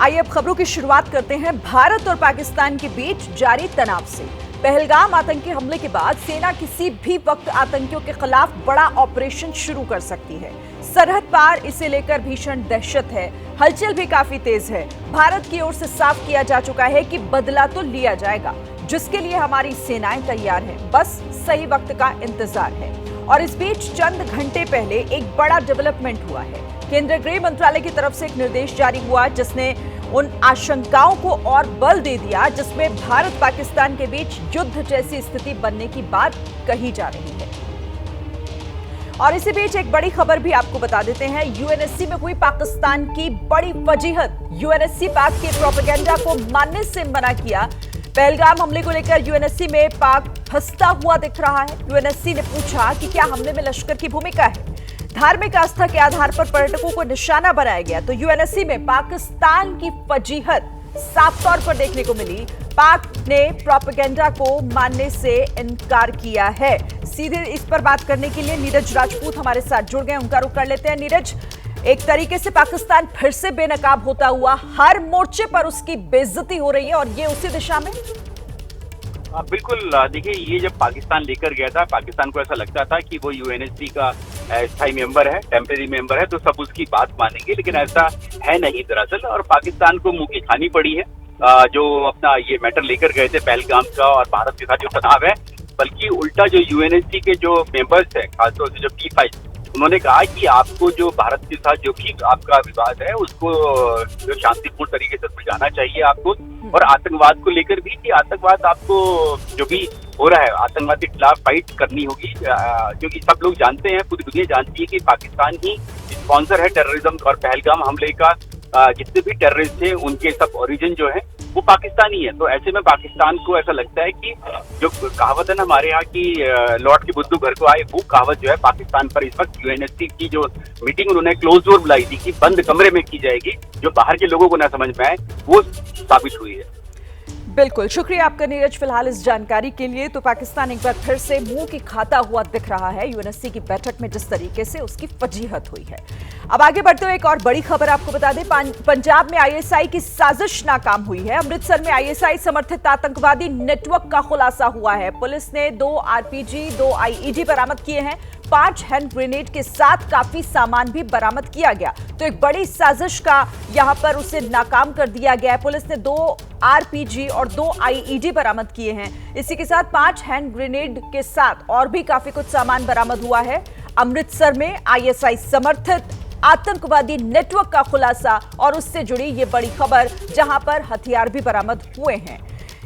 आइए अब खबरों की शुरुआत करते हैं भारत और पाकिस्तान के बीच जारी तनाव से। पहलगाम आतंकी हमले के बाद सेना किसी भी वक्त आतंकियों के खिलाफ बड़ा ऑपरेशन शुरू कर सकती है। सरहद पार इसे लेकर भीषण दहशत है। हलचल भी काफी तेज है। भारत की ओर से साफ किया जा चुका है कि बदला तो लिया जाएगा, जिसके लिए हमारी सेनाएं तैयार हैं। बस सही वक्त का इंतजार है। और इस बीच चंद घंटे पहले एक बड़ा डेवलपमेंट हुआ है। केंद्रीय गृह मंत्रालय की तरफ से एक निर्देश जारी हुआ, जिसने उन आशंकाओं को और बल दे दिया जिसमें भारत पाकिस्तान के बीच युद्ध जैसी स्थिति बनने की बात कही जा रही है। और इसी बीच एक बड़ी खबर भी आपको बता देते हैं। यूएनएससी में हुई पाकिस्तान की बड़ी फजीहत। यूएनएससी पाक के प्रोपेगेंडा को मानने से मना किया। पहलगाम हमले को लेकर यूएनएससी में पाक फंसता हुआ दिख रहा है। यूएनएससी ने पूछा कि क्या हमले में लश्कर की भूमिका है। धार्मिक आस्था के आधार पर पर्यटकों को निशाना बनाया गया, तो यूएनएससी में पाकिस्तान की फजीहत साफ तौर पर देखने को मिली। पाक ने प्रोपेगेंडा को मानने से इनकार किया है। सीधे इस पर बात करने के लिए नीरज राजपूत हमारे साथ जुड़ गए। उनका रुख कर लेते हैं। नीरज, एक तरीके से पाकिस्तान फिर से बेनकाब होता हुआ हर मोर्चे पर उसकी बेइज्जती हो रही है, और ये उसी दिशा में। बिल्कुल, देखिए, ये जब पाकिस्तान लेकर गया था, पाकिस्तान को ऐसा लगता था कि वो यूएनएससी का स्थायी मेंबर है, टेम्परेरी मेंबर है, तो सब उसकी बात मानेंगे, लेकिन ऐसा है नहीं दरअसल। और पाकिस्तान को मुंह की खानी पड़ी है जो अपना ये मैटर लेकर गए थे पहलगाम का और भारत के साथ जो तनाव है। बल्कि उल्टा जो यूएनएससी के जो मेंबर्स हैं, खासतौर से जो T5, उन्होंने कहा कि आपको जो भारत के साथ जो भी आपका विवाद है उसको जो शांतिपूर्ण तरीके से सुलझाना चाहिए आपको। और आतंकवाद को लेकर भी कि आतंकवाद आपको जो भी हो रहा है, आतंकवाद के खिलाफ फाइट करनी होगी, क्योंकि सब लोग जानते हैं, पूरी दुनिया जानती है कि पाकिस्तान ही स्पॉन्सर है टेररिज्म। और पहलगाम हमले का जितने भी टेररिस्ट थे उनके सब ओरिजिन जो है वो पाकिस्तानी है। तो ऐसे में पाकिस्तान को ऐसा लगता है कि जो कहावत है ना हमारे यहाँ की, लौट के बुद्धू घर को आए, वो कहावत जो है पाकिस्तान पर इस वक्त यूएनएससी की जो मीटिंग उन्होंने क्लोज डोर बुलाई थी कि बंद कमरे में की जाएगी, जो बाहर के लोगों को ना समझ में आए, वो साबित हुई है। बिल्कुल, शुक्रिया आपका नीरज फिलहाल इस जानकारी के लिए। तो पाकिस्तान एक बार फिर से मुंह की खाता हुआ दिख रहा है यूएनएससी की बैठक में जिस तरीके से उसकी फजीहत हुई है। अब आगे बढ़ते हुए एक और बड़ी खबर आपको बता दें। पंजाब में आईएसआई की साजिश नाकाम हुई है। अमृतसर में आईएसआई समर्थित आतंकवादी नेटवर्क का खुलासा हुआ है। पुलिस ने 2 आरपीजी, 2 आईईडी बरामद किए हैं। 5 हैंड ग्रेनेड के साथ काफी सामान भी बरामद किया गया। तो एक बड़ी साजिश का यहां पर उसे नाकाम कर दिया गया है। पुलिस ने 2 आरपीजी और 2 आईईडी बरामद किए हैं। इसी के साथ 5 हैंड ग्रेनेड के साथ और भी काफी कुछ सामान बरामद हुआ है। अमृतसर में आईएसआई समर्थित आतंकवादी नेटवर्क का खुलासा और उससे जुड़ी ये बड़ी खबर, जहां पर हथियार भी बरामद हुए हैं।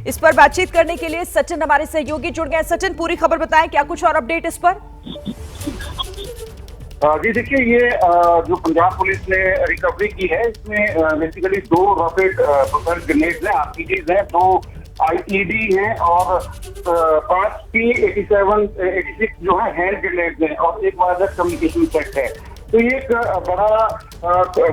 इस पर बातचीत करने के लिए सचिन हमारे सहयोगी जुड़ गए। सचिन, पूरी खबर बताएं, क्या कुछ और अपडेट इस पर? जी देखिए, ये जो पंजाब पुलिस ने रिकवरी की है, इसमें बेसिकली 2 रॉकेट प्रोपेल्ड ग्रेनेड्स हैं, आरपीजीज हैं, 2 आईईडी हैं और 5 P87-86 जो है हैंड ग्रेनेड्स हैं और एक वायरलेस कम्युनिकेशन सेट है। तो ये एक बड़ा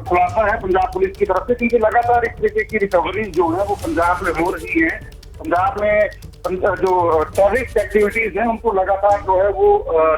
खुलासा है पंजाब पुलिस की तरफ से, क्योंकि लगातार इस तरीके की रिकवरी जो है वो पंजाब में हो रही है। पंजाब में जो टेररिस्ट एक्टिविटीज हैं उनको लगातार जो है वो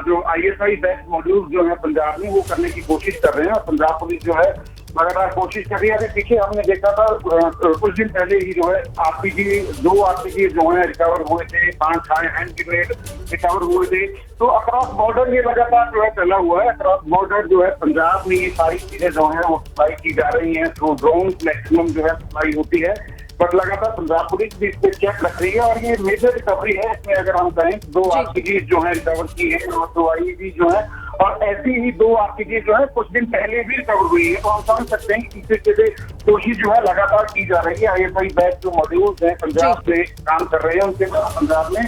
जो आईएसआई बेस्ड मॉड्यूल जो है पंजाब में वो करने की कोशिश कर रहे हैं। और पंजाब पुलिस जो है लगातार कोशिश कर रही है। अभी पीछे हमने देखा था कुछ दिन पहले ही जो है आरपीजी 2 आरपीजी जो है रिकवर हुए थे, 5 हैंड ग्रेनेड रिकवर हुए थे। तो अक्रॉस बॉर्डर ये लगातार जो है चला हुआ है। अक्रॉस बॉर्डर जो है पंजाब में ये सारी चीजें जो है वो सप्लाई की जा रही है। थ्रू ड्रोन मैक्सिमम जो है सप्लाई होती है, बट लगातार पंजाब पुलिस भी इस पे चेक रख रही है। और ये मेजर रिकवरी है। इसमें अगर हम कहें 2 आरपीजी जो है रिकवर की है और 2 आईईडी जो है, और ऐसी ही 2 आरपीजी जो है कुछ दिन पहले भी रिकवर हुई है। तो हम समझ सकते हैं कि इस तरीके से कोशिश जो है लगातार की जा रही है। आईएसआई बैच जो मॉड्यूल्स हैं पंजाब से काम कर रहे हैं, उनके पंजाब में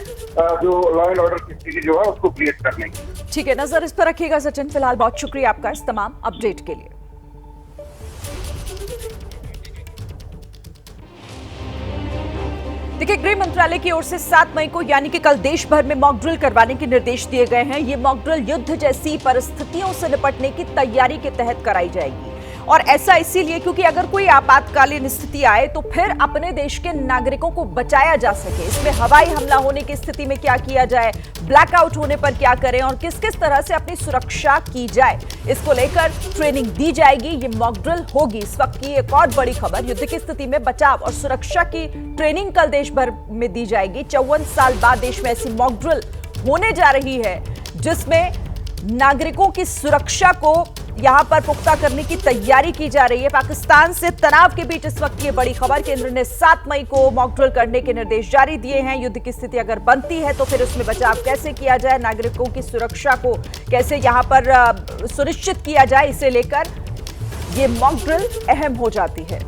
जो लॉ एंड ऑर्डर की स्थिति जो है उसको क्रिएट करने की। ठीक है, नजर इस पर रखिएगा सचिन। फिलहाल बहुत शुक्रिया आपका इस तमाम अपडेट के लिए। देखिए, गृह मंत्रालय की ओर से 7 मई को यानी कि कल देश भर में मॉक ड्रिल करवाने के निर्देश दिए गए हैं। ये मॉक ड्रिल युद्ध जैसी परिस्थितियों से निपटने की तैयारी के तहत कराई जाएगी। और ऐसा इसीलिए क्योंकि अगर कोई आपातकालीन स्थिति आए तो फिर अपने देश के नागरिकों को बचाया जा सके। इसमें हवाई हमला होने की स्थिति में क्या किया जाए, ब्लैकआउट होने पर क्या करें और किस किस तरह से अपनी सुरक्षा की जाए, इसको लेकर ट्रेनिंग दी जाएगी। ये मॉक ड्रिल होगी। इस वक्त की एक और बड़ी खबर, युद्ध की स्थिति में बचाव और सुरक्षा की ट्रेनिंग कल देश भर में दी जाएगी। 54 साल बाद देश में ऐसी मॉक ड्रिल होने जा रही है जिसमें नागरिकों की सुरक्षा को यहां पर पुख्ता करने की तैयारी की जा रही है। पाकिस्तान से तनाव के बीच इस वक्त की बड़ी खबर, केंद्र ने 7 मई को मॉक ड्रिल करने के निर्देश जारी दिए हैं। युद्ध की स्थिति अगर बनती है तो फिर उसमें बचाव कैसे किया जाए, नागरिकों की सुरक्षा को कैसे यहां पर सुनिश्चित किया जाए, इसे लेकर ये मॉक ड्रिल अहम हो जाती है।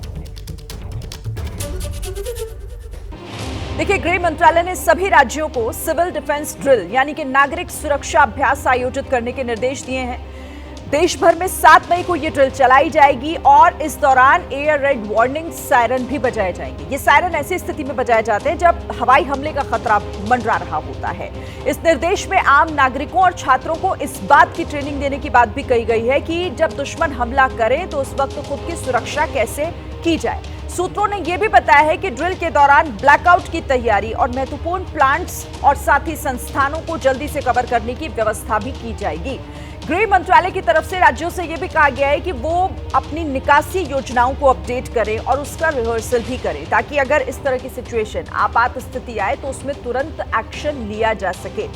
देखिए, गृह मंत्रालय ने सभी राज्यों को सिविल डिफेंस ड्रिल यानी कि नागरिक सुरक्षा अभ्यास आयोजित करने के निर्देश दिए हैं। देश भर में 7 मई को ये ड्रिल चलाई जाएगी और इस दौरान एयर रेड वार्निंग सायरन भी बजाए जाएंगे। ये सायरन ऐसी स्थिति में बजाए जाते हैं जब हवाई हमले का खतरा मंडरा रहा होता है। इस निर्देश में आम नागरिकों और छात्रों को इस बात की ट्रेनिंग देने की बात भी कही गई है कि जब दुश्मन हमला करे तो उस वक्त खुद की सुरक्षा कैसे की जाए। सूत्रों ने यह भी बताया है कि ड्रिल के दौरान ब्लैकआउट की तैयारी और महत्वपूर्ण प्लांट्स और साथ ही संस्थानों को जल्दी से कवर करने की व्यवस्था भी की जाएगी। गृह मंत्रालय की तरफ से राज्यों से यह भी कहा गया है कि वो अपनी निकासी योजनाओं को अपडेट करें और उसका रिहर्सल भी करें ताकि अगर इस तरह की सिचुएशन, आपात स्थिति आए तो उसमें तुरंत एक्शन लिया जा सके।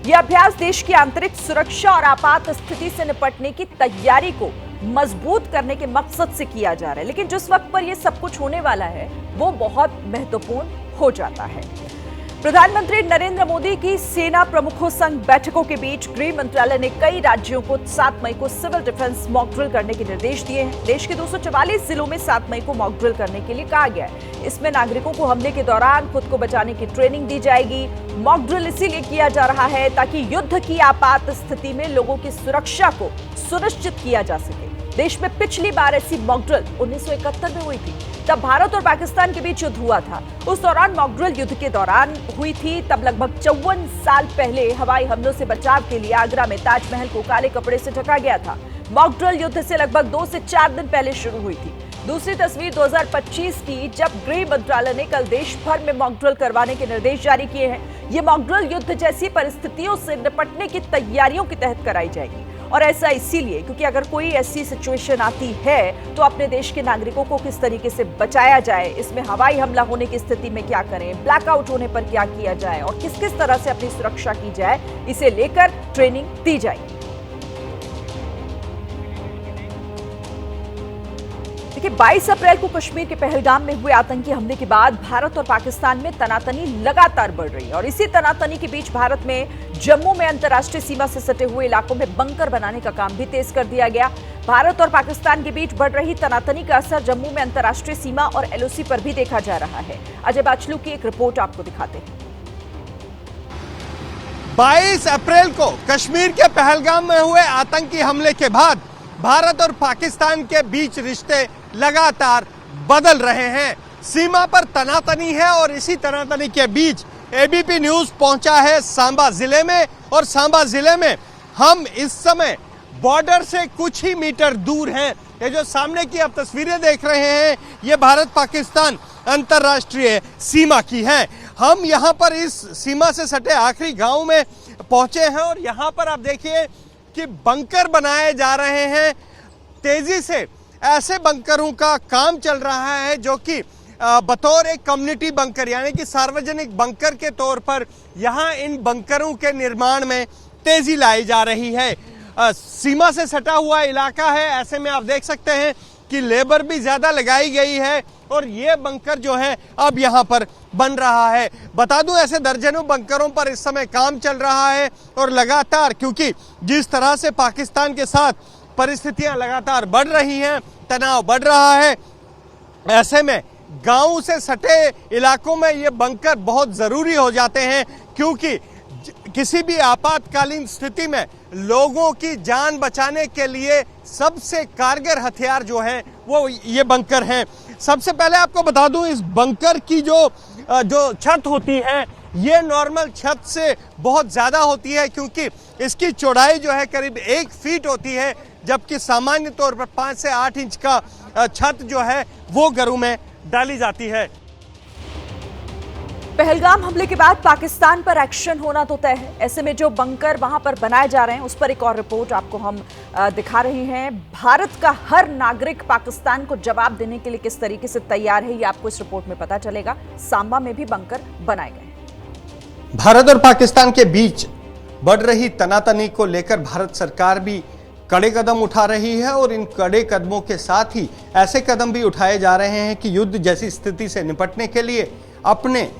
यह अभ्यास देश की आंतरिक सुरक्षा और आपात स्थिति से निपटने की तैयारी को मजबूत करने के मकसद से किया जा रहा है। लेकिन जिस वक्त पर यह सब कुछ होने वाला है वो बहुत महत्वपूर्ण हो जाता है। प्रधानमंत्री नरेंद्र मोदी की सेना प्रमुखों संग बैठकों के बीच गृह मंत्रालय ने कई राज्यों को 7 मई को सिविल डिफेंस मॉक ड्रिल करने के निर्देश दिए हैं। देश के 244 जिलों में 7 मई को मॉक ड्रिल करने के लिए कहा गया है। इसमें नागरिकों को हमले के दौरान खुद को बचाने की ट्रेनिंग दी जाएगी। मॉक ड्रिल इसीलिए किया जा रहा है ताकि युद्ध की आपात स्थिति में लोगों की सुरक्षा को सुनिश्चित किया जा सके। देश में पिछली बार ऐसी मॉक ड्रिल 1971 में हुई थी। तब भारत और पाकिस्तान के बीच युद्ध हुआ था। उस दौरान मॉक ड्रिल युद्ध के दौरान हुई थी। तब लगभग 54 साल पहले हवाई हमलों से बचाव के लिए आगरा में ताजमहल को काले कपड़े से ढका गया था। मॉक ड्रिल युद्ध से लगभग 2 से 4 दिन पहले शुरू हुई थी। दूसरी तस्वीर 2025 की, जब गृह मंत्रालय ने कल देश भर में मॉक ड्रिल करवाने के निर्देश जारी किए हैं। ये मॉक ड्रिल युद्ध जैसी परिस्थितियों से निपटने की तैयारियों के तहत कराई जाएगी और ऐसा इसीलिए क्योंकि अगर कोई ऐसी सिचुएशन आती है तो अपने देश के नागरिकों को किस तरीके से बचाया जाए, इसमें हवाई हमला होने की स्थिति में क्या करें, ब्लैकआउट होने पर क्या किया जाए और किस किस तरह से अपनी सुरक्षा की जाए, इसे लेकर ट्रेनिंग दी जाएगी। देखिए, 22 अप्रैल को कश्मीर के पहलगाम में हुए आतंकी हमले के बाद भारत और पाकिस्तान में तनातनी लगातार बढ़ रही है और इसी तनातनी के बीच भारत में जम्मू में अंतर्राष्ट्रीय सीमा से सटे हुए इलाकों में बंकर बनाने का काम भी तेज कर दिया गया। भारत और पाकिस्तान के बीच बढ़ रही तनातनी का असर जम्मू में अंतर्राष्ट्रीय सीमा और एलओसी पर भी देखा जा रहा है। अजय बाचलू की एक रिपोर्ट आपको दिखाते हैं। 22 अप्रैल को कश्मीर के पहलगाम में हुए आतंकी हमले के बाद भारत और पाकिस्तान के बीच रिश्ते लगातार बदल रहे हैं। सीमा पर तनातनी है और इसी तनातनी के बीच एबीपी न्यूज पहुंचा है सांबा जिले में और सांबा जिले में हम इस समय बॉर्डर से कुछ ही मीटर दूर हैं। ये जो सामने की आप तस्वीरें देख रहे हैं ये भारत पाकिस्तान अंतर्राष्ट्रीय सीमा की हैं। हम यहाँ पर इस सीमा से सटे आखिरी गांव में पहुंचे हैं और यहाँ पर आप देखिए कि बंकर बनाए जा रहे हैं। तेजी से ऐसे बंकरों का काम चल रहा है जो कि बतौर एक कम्युनिटी बंकर यानी कि सार्वजनिक बंकर के तौर पर यहाँ इन बंकरों के निर्माण में तेजी लाई जा रही है। सीमा से सटा हुआ इलाका है, ऐसे में आप देख सकते हैं कि लेबर भी ज्यादा लगाई गई है और ये बंकर जो है अब यहाँ पर बन रहा है। बता दूं ऐसे दर्जनों बंकरों पर इस समय काम चल रहा है और लगातार, क्योंकि जिस तरह से पाकिस्तान के साथ परिस्थितियां लगातार बढ़ रही हैं, तनाव बढ़ रहा है, ऐसे में गांव से सटे इलाकों में ये बंकर बहुत जरूरी हो जाते हैं क्योंकि किसी भी आपातकालीन स्थिति में लोगों की जान बचाने के लिए सबसे कारगर हथियार जो है वो ये बंकर हैं। सबसे पहले आपको बता दूं इस बंकर की जो छत होती है ये नॉर्मल छत से बहुत ज़्यादा होती है क्योंकि इसकी चौड़ाई जो है करीब 1 फीट होती है, जबकि सामान्य तौर पर 5 से 8 इंच का छत जो है वो घरों में डाली जाती है। पहलगाम हमले के बाद पाकिस्तान पर एक्शन होना तो तय है। ऐसे में जो बंकर वहां पर बनाए जा रहे हैं उस पर एक और रिपोर्ट आपको हम दिखा रहे हैं। भारत का हर नागरिक पाकिस्तान को जवाब देने के लिए किस तरीके से तैयार है, ये आपको इस रिपोर्ट में पता चलेगा। सांबा में भी बंकर बनाए गए। भारत और पाकिस्तान के बीच बढ़ रही तनातनी को लेकर भारत सरकार भी कड़े कदम उठा रही है और इन कड़े कदमों के साथ ही ऐसे कदम भी उठाए जा रहे हैं कि युद्ध जैसी स्थिति से निपटने के लिए अपने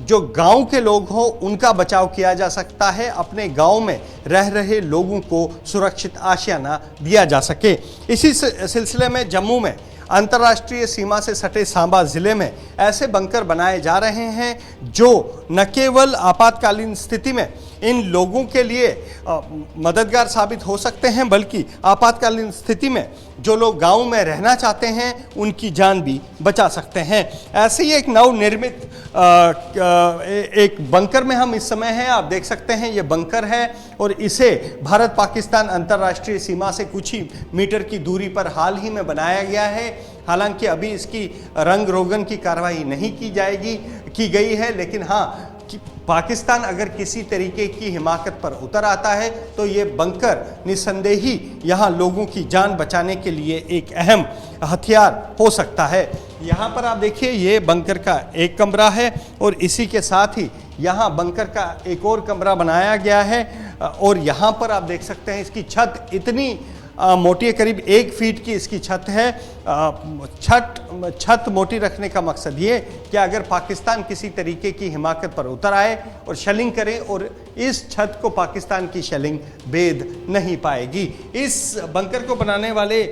जो गांव के लोग हों उनका बचाव किया जा सकता है, अपने गांव में रह रहे लोगों को सुरक्षित आशियाना दिया जा सके। इसी सिलसिले में जम्मू में अंतर्राष्ट्रीय सीमा से सटे सांबा जिले में ऐसे बंकर बनाए जा रहे हैं जो न केवल आपातकालीन स्थिति में इन लोगों के लिए मददगार साबित हो सकते हैं, बल्कि आपातकालीन स्थिति में जो लोग गांव में रहना चाहते हैं उनकी जान भी बचा सकते हैं। ऐसे ही एक नवनिर्मित एक बंकर में हम इस समय हैं। आप देख सकते हैं ये बंकर है और इसे भारत पाकिस्तान अंतर्राष्ट्रीय सीमा से कुछ ही मीटर की दूरी पर हाल ही में बनाया गया है। हालांकि अभी इसकी रंग रोगन की कार्रवाई नहीं की गई है, लेकिन हाँ कि पाकिस्तान अगर किसी तरीके की हिमाकत पर उतर आता है तो ये बंकर निस्संदेही यहाँ लोगों की जान बचाने के लिए एक अहम हथियार हो सकता है। यहाँ पर आप देखिए ये बंकर का एक कमरा है और इसी के साथ ही यहाँ बंकर का एक और कमरा बनाया गया है और यहाँ पर आप देख सकते हैं इसकी छत इतनी मोटी है, करीब 1 फीट की इसकी छत है। छत मोटी रखने का मकसद ये कि अगर पाकिस्तान किसी तरीके की हिमाकत पर उतर आए और शेलिंग करे और इस छत को पाकिस्तान की शेलिंग भेद नहीं पाएगी। इस बंकर को बनाने वाले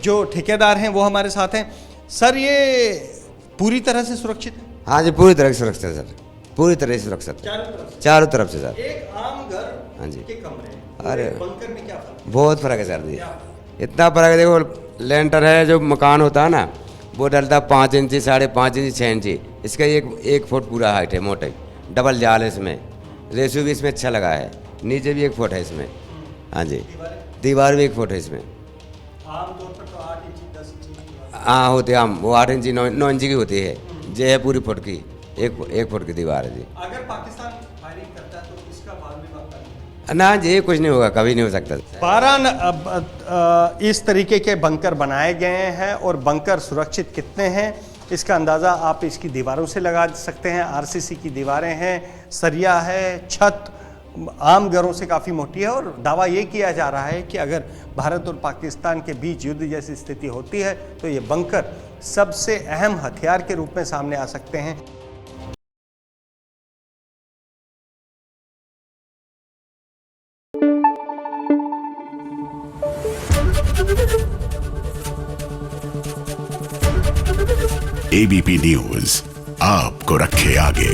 जो ठेकेदार हैं वो हमारे साथ हैं। सर ये पूरी तरह से सुरक्षित है? हाँ जी, पूरी तरह से सुरक्षित है सर, पूरी तरह से सुरक्षित, चारों तरफ से सर। एक आम घर हाँ जी के कमरे, अरे बंकर में क्या फर्क? बहुत फर्क है सर जी, इतना फर्क है। देखो लेंटर है जो मकान होता है ना वो डलता 5 इंची, 5.5 इंची, 6 इंची। इसका 1 फुट पूरा हाइट है, मोटे डबल जाल है इसमें। रेशो भी इसमें अच्छा लगा है, नीचे भी 1 फुट है इसमें। हाँ जी, दीवार भी 1 फुट है इसमें। आमतौर पर तो 8 इंची 10 इंची हाँ होती है, हम वो 8 इंची 9 इंची की होती है। ये है पूरी फुट की, 1 फुट की दीवार है जी। अगर पाकिस्तान फायरिंग करता है तो इसका बाद में बात ना जी, कुछ नहीं होगा, कभी नहीं हो सकता। 12 इस तरीके के बंकर बनाए गए हैं और बंकर सुरक्षित कितने हैं इसका अंदाज़ा आप इसकी दीवारों से लगा सकते हैं। आरसीसी की दीवारें हैं, सरिया है, छत आम घरों से काफ़ी मोटी है और दावा ये किया जा रहा है कि अगर भारत और पाकिस्तान के बीच युद्ध जैसी स्थिति होती है तो ये बंकर सबसे अहम हथियार के रूप में सामने आ सकते हैं। एबीपी न्यूज आपको रखे आगे।